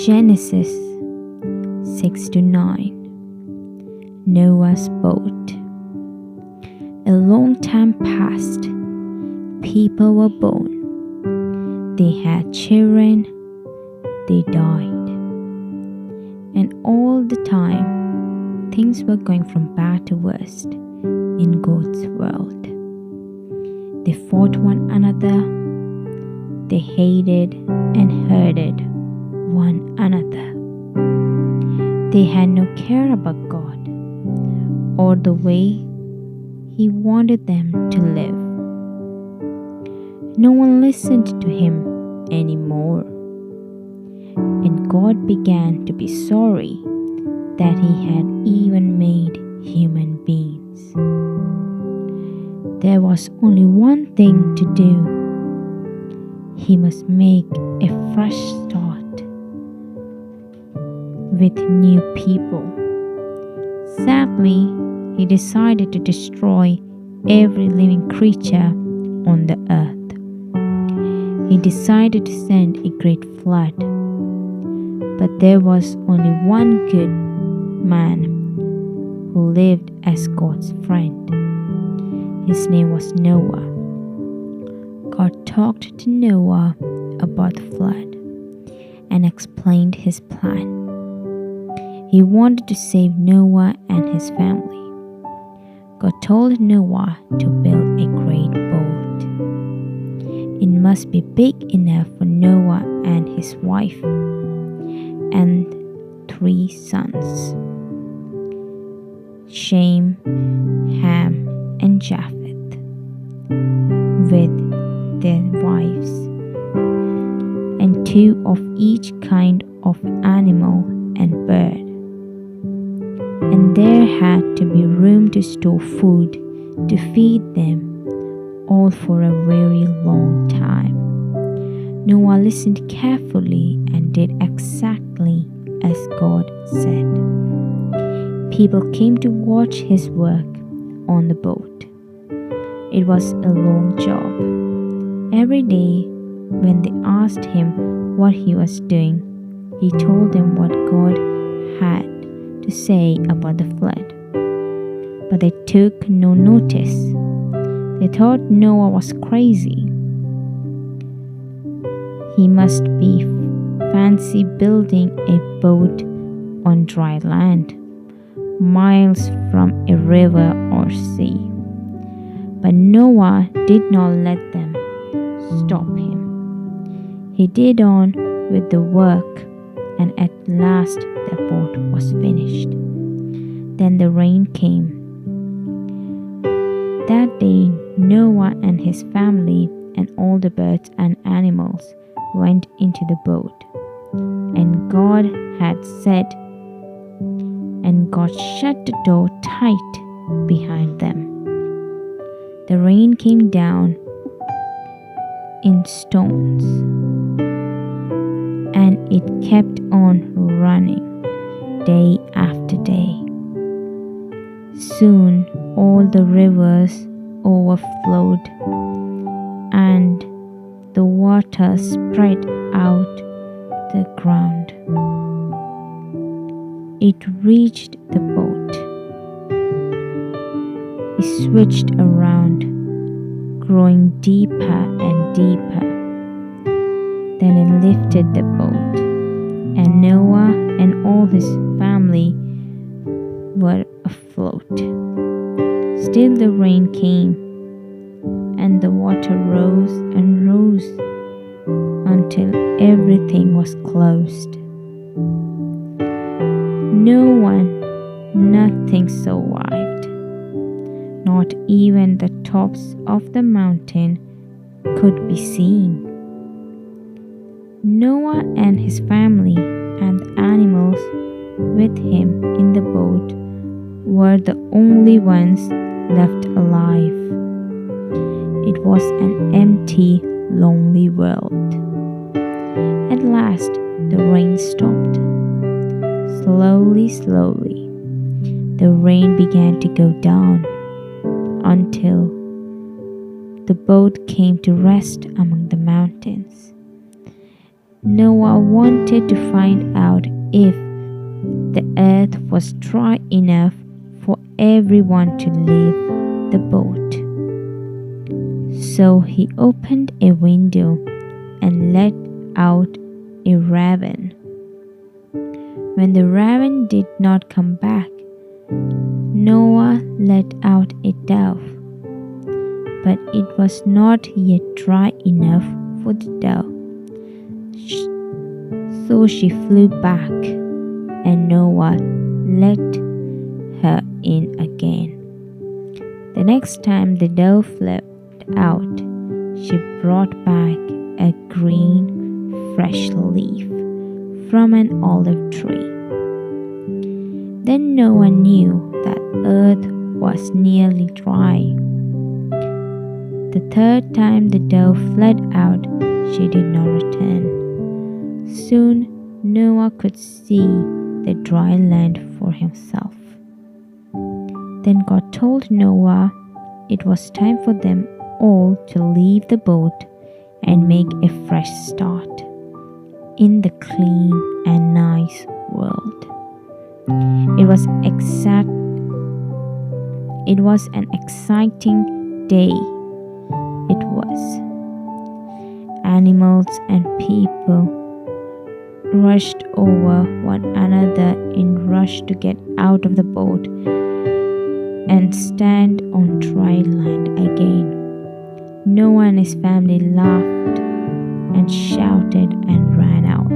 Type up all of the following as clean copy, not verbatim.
Genesis 6-9. Noah's boat. A long time passed. People were born. They had children. They died. And all the time, things were going from bad to worst in God's world. They fought one another. They hated and hurted one another. They had no care about God or the way He wanted them to live. No one listened to Him anymore. And God began to be sorry that He had even made human beings. There was only one thing to do. He must make a fresh start with new people. Sadly, He decided to destroy every living creature on the earth. He decided to send a great flood. But there was only one good man who lived as God's friend. His name was Noah. God talked to Noah about the flood and explained His plan. He wanted to save Noah and his family. God told Noah to build a great boat. It must be big enough for Noah and his wife and 3 sons, Shem, Ham, and Japheth, with their wives, and 2 of each kind of animal and bird. And there had to be room to store food to feed them all for a very long time. Noah listened carefully and did exactly as God said. People came to watch his work on the boat. It was a long job. Every day, when they asked him what he was doing, he told them what God had to say about the flood. But they took no notice. They thought Noah was crazy. He must be fancy building a boat on dry land, miles from a river or sea. But Noah did not let them stop him. He did on with the work, and at last the boat was finished. Then the rain came. That day, Noah and his family and all the birds and animals went into the boat. And God had said, and God shut the door tight behind them. The rain came down in stones, and it kept on running day after day. Soon all the rivers overflowed, and the water spread out the ground. It reached the boat. It switched around, growing deeper and deeper. Then it lifted the boat, and Noah and all his family were afloat. Still the rain came, and the water rose and rose until everything was closed. No one, nothing survived. Not even the tops of the mountain could be seen. Noah and his family and the animals with him in the boat were the only ones left alive. It was an empty, lonely world. At last, the rain stopped. Slowly, the rain began to go down until the boat came to rest among the mountains. Noah wanted to find out if the earth was dry enough for everyone to leave the boat. So he opened a window and let out a raven. When the raven did not come back, Noah let out a dove, but it was not yet dry enough for the dove. So she flew back, and Noah let her in again. The next time the dove flew out, she brought back a green, fresh leaf from an olive tree. Then Noah knew that earth was nearly dry. The third time the dove fled out, she did not return. Soon Noah could see the dry land for himself. Then God told Noah it was time for them all to leave the boat and make a fresh start in the clean and nice world. It was an exciting day. It was. Animals and people rushed over one another in rush to get out of the boat and stand on dry land again. Noah and his family laughed and shouted and ran out.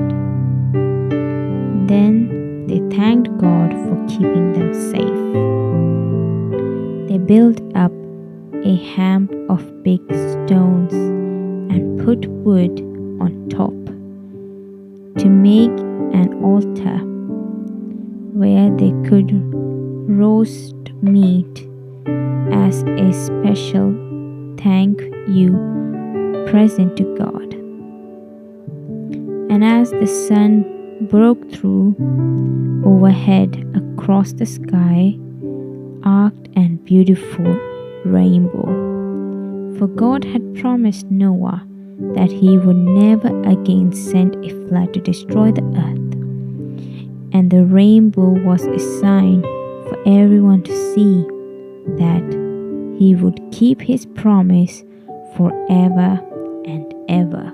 Then they thanked God for keeping them safe. They built up a hump of big stones and put wood on top to make an altar where they could roast meat as a special thank you present to God. And as the sun broke through overhead across the sky, arced and beautiful rainbow. For God had promised Noah that he would never again send a flood to destroy the earth. And the rainbow was a sign for everyone to see that he would keep his promise forever and ever.